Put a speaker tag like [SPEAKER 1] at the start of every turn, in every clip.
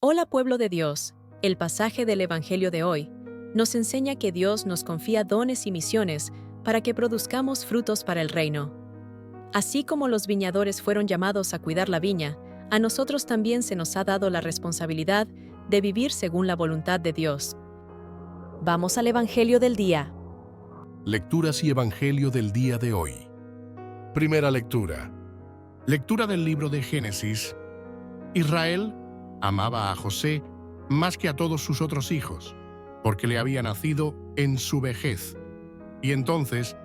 [SPEAKER 1] Hola pueblo de Dios, el pasaje del Evangelio de hoy nos enseña que Dios nos confía dones y misiones para que produzcamos frutos para el reino. Así como los viñadores fueron llamados a cuidar la viña, a nosotros también se nos ha dado la responsabilidad de vivir según la voluntad de Dios. Vamos al Evangelio del día.
[SPEAKER 2] Lecturas y Evangelio del día de hoy. Primera lectura. Lectura del libro de Génesis. Israel amaba a José más que a todos sus otros hijos, porque le había nacido en su vejez, y entonces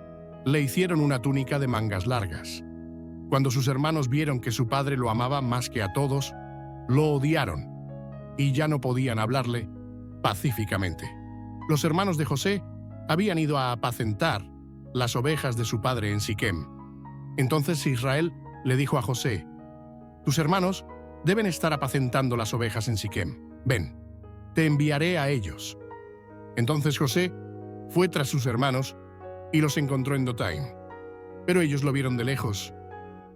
[SPEAKER 2] le hicieron una túnica de mangas largas. Cuando sus hermanos vieron que su padre lo amaba más que a todos, lo odiaron, y ya no podían hablarle pacíficamente. Los hermanos de José habían ido a apacentar las ovejas de su padre en Siquem. Entonces Israel le dijo a José: «Tus hermanos deben estar apacentando las ovejas en Siquem. Ven, te enviaré a ellos». Entonces José fue tras sus hermanos y los encontró en Dotaim. Pero ellos lo vieron de lejos,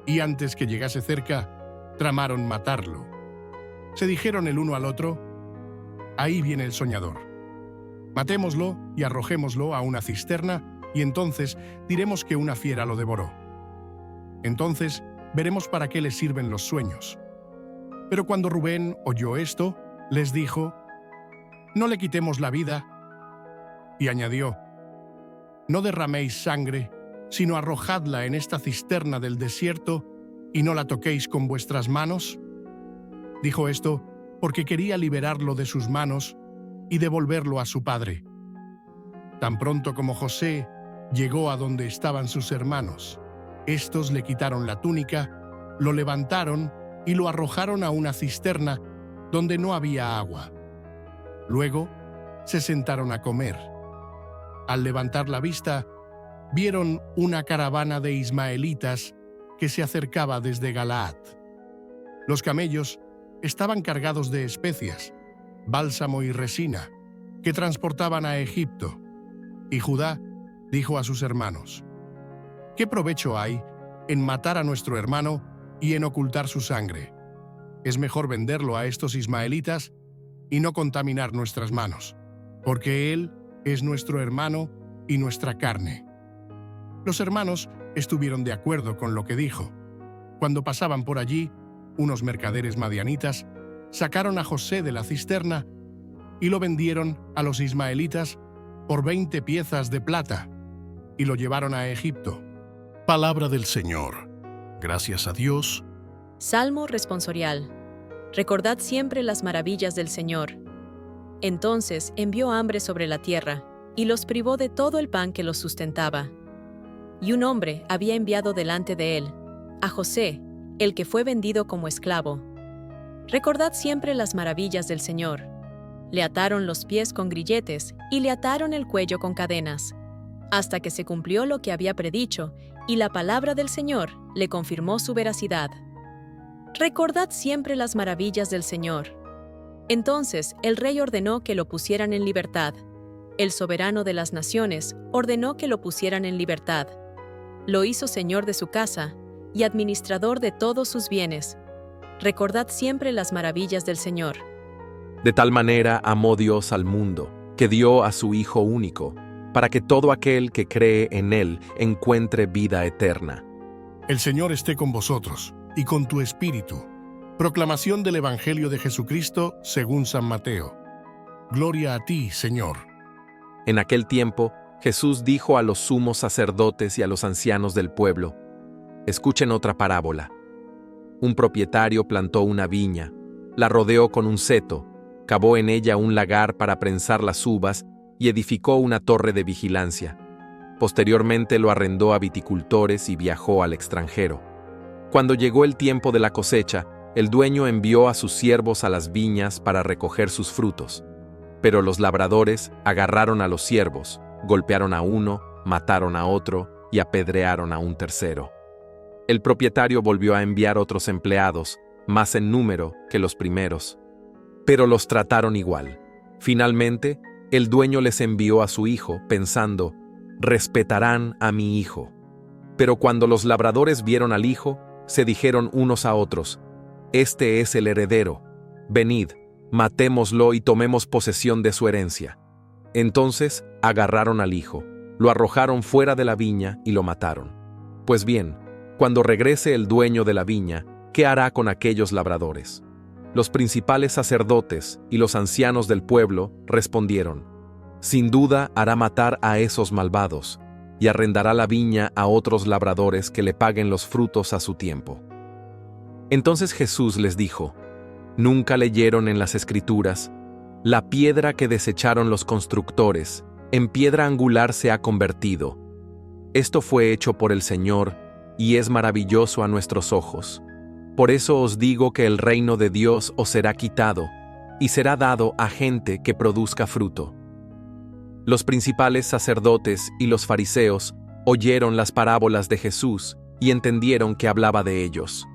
[SPEAKER 2] y antes que llegase cerca, tramaron matarlo. Se dijeron el uno al otro: «Ahí viene el soñador. Matémoslo y arrojémoslo a una cisterna, y entonces diremos que una fiera lo devoró. Entonces veremos para qué les sirven los sueños». Pero cuando Rubén oyó esto, les dijo: «No le quitemos la vida». Y añadió: «No derraméis sangre, sino arrojadla en esta cisterna del desierto, y no la toquéis con vuestras manos». Dijo esto porque quería liberarlo de sus manos y devolverlo a su padre. Tan pronto como José llegó a donde estaban sus hermanos, estos le quitaron la túnica, lo levantaron y lo arrojaron a una cisterna donde no había agua. Luego se sentaron a comer. Al levantar la vista, vieron una caravana de ismaelitas que se acercaba desde Galaad. Los camellos estaban cargados de especias, bálsamo y resina, que transportaban a Egipto. Y Judá dijo a sus hermanos: «¿Qué provecho hay en matar a nuestro hermano y en ocultar su sangre? Es mejor venderlo a estos ismaelitas y no contaminar nuestras manos, porque él es nuestro hermano y nuestra carne». Los hermanos estuvieron de acuerdo con lo que dijo. Cuando pasaban por allí, unos mercaderes madianitas sacaron a José de la cisterna y lo vendieron a los ismaelitas por 20 piezas de plata, y lo llevaron a Egipto. Palabra del Señor. Gracias a Dios.
[SPEAKER 1] Salmo responsorial. Recordad siempre las maravillas del Señor. Entonces envió hambre sobre la tierra, y los privó de todo el pan que los sustentaba. Y un hombre había enviado delante de él, a José, el que fue vendido como esclavo. Recordad siempre las maravillas del Señor. Le ataron los pies con grilletes y le ataron el cuello con cadenas, hasta que se cumplió lo que había predicho, y la palabra del Señor le confirmó su veracidad. Recordad siempre las maravillas del Señor. Entonces el rey ordenó que lo pusieran en libertad. El soberano de las naciones ordenó que lo pusieran en libertad. Lo hizo señor de su casa y administrador de todos sus bienes. Recordad siempre las maravillas del Señor.
[SPEAKER 3] De tal manera amó Dios al mundo, que dio a su Hijo único, para que todo aquel que cree en Él encuentre vida eterna.
[SPEAKER 2] El Señor esté con vosotros y con tu espíritu. Proclamación del Evangelio de Jesucristo según San Mateo. Gloria a ti, Señor.
[SPEAKER 3] En aquel tiempo, Jesús dijo a los sumos sacerdotes y a los ancianos del pueblo: «Escuchen otra parábola. Un propietario plantó una viña, la rodeó con un seto, cavó en ella un lagar para prensar las uvas y edificó una torre de vigilancia. Posteriormente lo arrendó a viticultores y viajó al extranjero. Cuando llegó el tiempo de la cosecha, el dueño envió a sus siervos a las viñas para recoger sus frutos. Pero los labradores agarraron a los siervos, golpearon a uno, mataron a otro y apedrearon a un tercero. El propietario volvió a enviar otros empleados, más en número que los primeros, pero los trataron igual. Finalmente, el dueño les envió a su hijo, pensando: «Respetarán a mi hijo». Pero cuando los labradores vieron al hijo, se dijeron unos a otros: «Este es el heredero. Venid, matémoslo y tomemos posesión de su herencia. Entonces agarraron al hijo, lo arrojaron fuera de la viña y lo mataron. Pues bien, cuando regrese el dueño de la viña, ¿qué hará con aquellos labradores? Los principales sacerdotes y los ancianos del pueblo respondieron: sin duda hará matar a esos malvados, y arrendará la viña a otros labradores que le paguen los frutos a su tiempo. Entonces Jesús les dijo: ¿nunca leyeron en las Escrituras: la piedra que desecharon los constructores, en piedra angular se ha convertido? Esto fue hecho por el Señor, y es maravilloso a nuestros ojos. Por eso os digo que el reino de Dios os será quitado, y será dado a gente que produzca fruto. Los principales sacerdotes y los fariseos oyeron las parábolas de Jesús y entendieron que hablaba de ellos.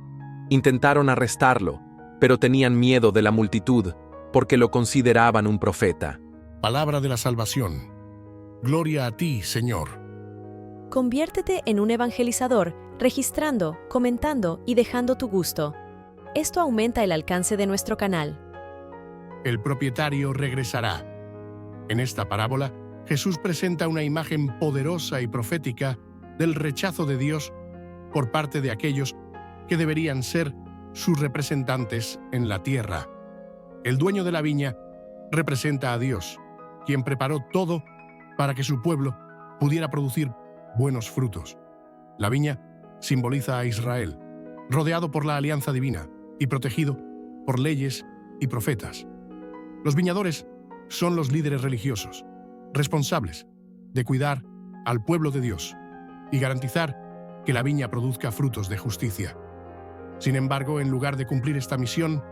[SPEAKER 3] Intentaron arrestarlo, pero tenían miedo de la multitud, porque lo consideraban un profeta.
[SPEAKER 2] Palabra de la salvación. Gloria a ti, Señor.
[SPEAKER 1] Conviértete en un evangelizador, registrando, comentando y dejando tu gusto. Esto aumenta el alcance de nuestro canal.
[SPEAKER 2] El propietario regresará. En esta parábola, Jesús presenta una imagen poderosa y profética del rechazo de Dios por parte de aquellos que deberían ser sus representantes en la tierra. El dueño de la viña representa a Dios, quien preparó todo para que su pueblo pudiera producir buenos frutos. La viña simboliza a Israel, rodeado por la alianza divina y protegido por leyes y profetas. Los viñadores son los líderes religiosos, responsables de cuidar al pueblo de Dios y garantizar que la viña produzca frutos de justicia. Sin embargo, en lugar de cumplir esta misión,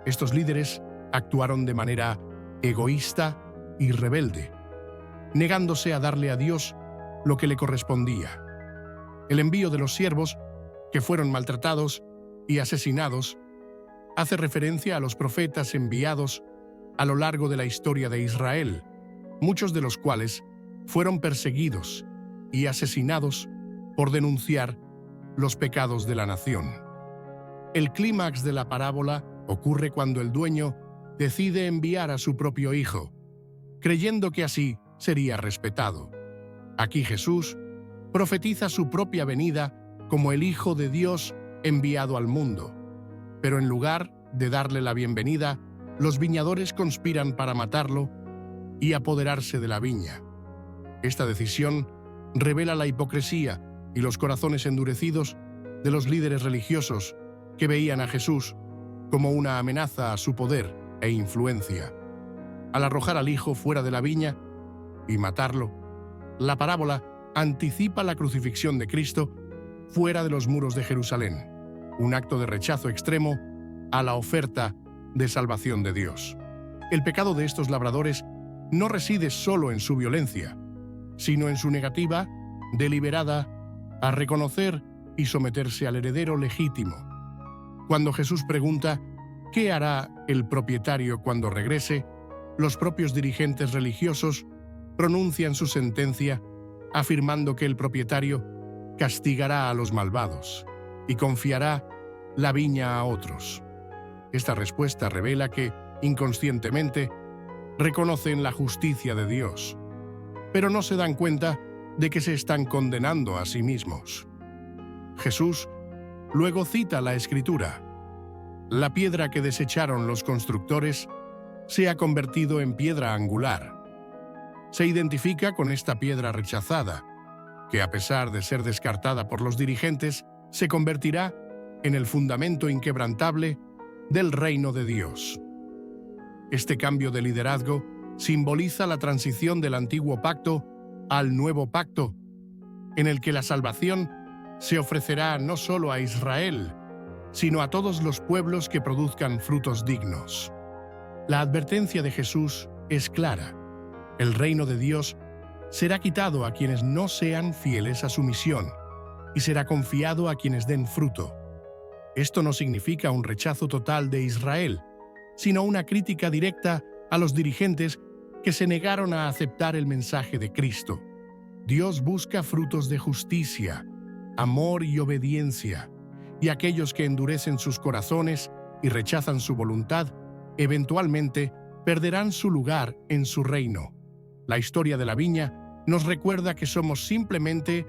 [SPEAKER 2] estos líderes actuaron de manera egoísta y rebelde, negándose a darle a Dios lo que le correspondía. El envío de los siervos, que fueron maltratados y asesinados, hace referencia a los profetas enviados a lo largo de la historia de Israel, muchos de los cuales fueron perseguidos y asesinados por denunciar los pecados de la nación. El clímax de la parábola ocurre cuando el dueño decide enviar a su propio hijo, creyendo que así sería respetado. Aquí Jesús profetiza su propia venida como el Hijo de Dios enviado al mundo. Pero en lugar de darle la bienvenida, los viñadores conspiran para matarlo y apoderarse de la viña. Esta decisión revela la hipocresía y los corazones endurecidos de los líderes religiosos que veían a Jesús como una amenaza a su poder e influencia. Al arrojar al hijo fuera de la viña y matarlo, la parábola anticipa la crucifixión de Cristo fuera de los muros de Jerusalén, un acto de rechazo extremo a la oferta de salvación de Dios. El pecado de estos labradores no reside solo en su violencia, sino en su negativa deliberada a reconocer y someterse al heredero legítimo. Cuando Jesús pregunta ¿qué hará el propietario cuando regrese?, los propios dirigentes religiosos pronuncian su sentencia afirmando que el propietario castigará a los malvados y confiará la viña a otros. Esta respuesta revela que, inconscientemente, reconocen la justicia de Dios, pero no se dan cuenta de que se están condenando a sí mismos. Jesús luego cita la Escritura: la piedra que desecharon los constructores se ha convertido en piedra angular. Se identifica con esta piedra rechazada, que a pesar de ser descartada por los dirigentes, se convertirá en el fundamento inquebrantable del reino de Dios. Este cambio de liderazgo simboliza la transición del antiguo pacto al nuevo pacto, en el que la salvación se ofrecerá no solo a Israel, sino a todos los pueblos que produzcan frutos dignos. La advertencia de Jesús es clara: el reino de Dios será quitado a quienes no sean fieles a su misión y será confiado a quienes den fruto. Esto no significa un rechazo total de Israel, sino una crítica directa a los dirigentes que se negaron a aceptar el mensaje de Cristo. Dios busca frutos de justicia, amor y obediencia, y aquellos que endurecen sus corazones y rechazan su voluntad eventualmente perderán su lugar en su reino. La historia de la viña nos recuerda que somos simplemente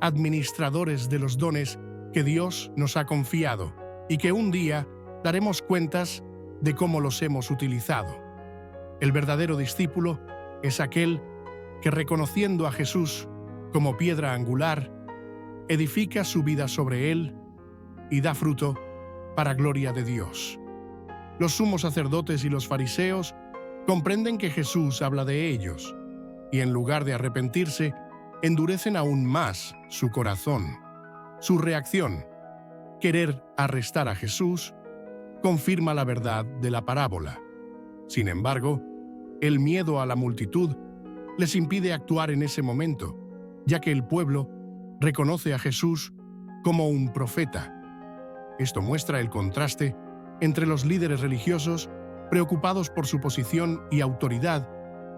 [SPEAKER 2] administradores de los dones que Dios nos ha confiado y que un día daremos cuentas de cómo los hemos utilizado. El verdadero discípulo es aquel que, reconociendo a Jesús como piedra angular, edifica su vida sobre él y da fruto para gloria de Dios. Los sumos sacerdotes y los fariseos comprenden que Jesús habla de ellos y, en lugar de arrepentirse, endurecen aún más su corazón. Su reacción, querer arrestar a Jesús, confirma la verdad de la parábola. Sin embargo, el miedo a la multitud les impide actuar en ese momento, ya que el pueblo reconoce a Jesús como un profeta. Esto muestra el contraste entre los líderes religiosos preocupados por su posición y autoridad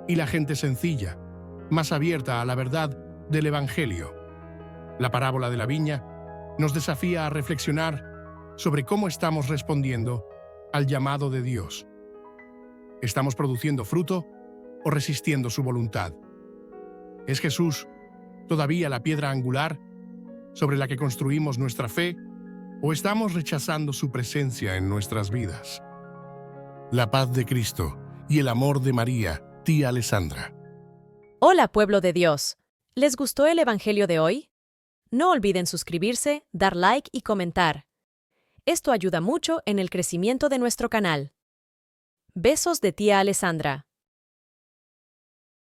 [SPEAKER 2] y la gente sencilla, más abierta a la verdad del Evangelio. La parábola de la viña nos desafía a reflexionar sobre cómo estamos respondiendo al llamado de Dios. ¿Estamos produciendo fruto o resistiendo su voluntad? ¿Es Jesús todavía la piedra angular sobre la que construimos nuestra fe, o estamos rechazando su presencia en nuestras vidas? La paz de Cristo y el amor de María, tía Alessandra.
[SPEAKER 1] Hola, pueblo de Dios. ¿Les gustó el Evangelio de hoy? No olviden suscribirse, dar like y comentar. Esto ayuda mucho en el crecimiento de nuestro canal. Besos de tía Alessandra.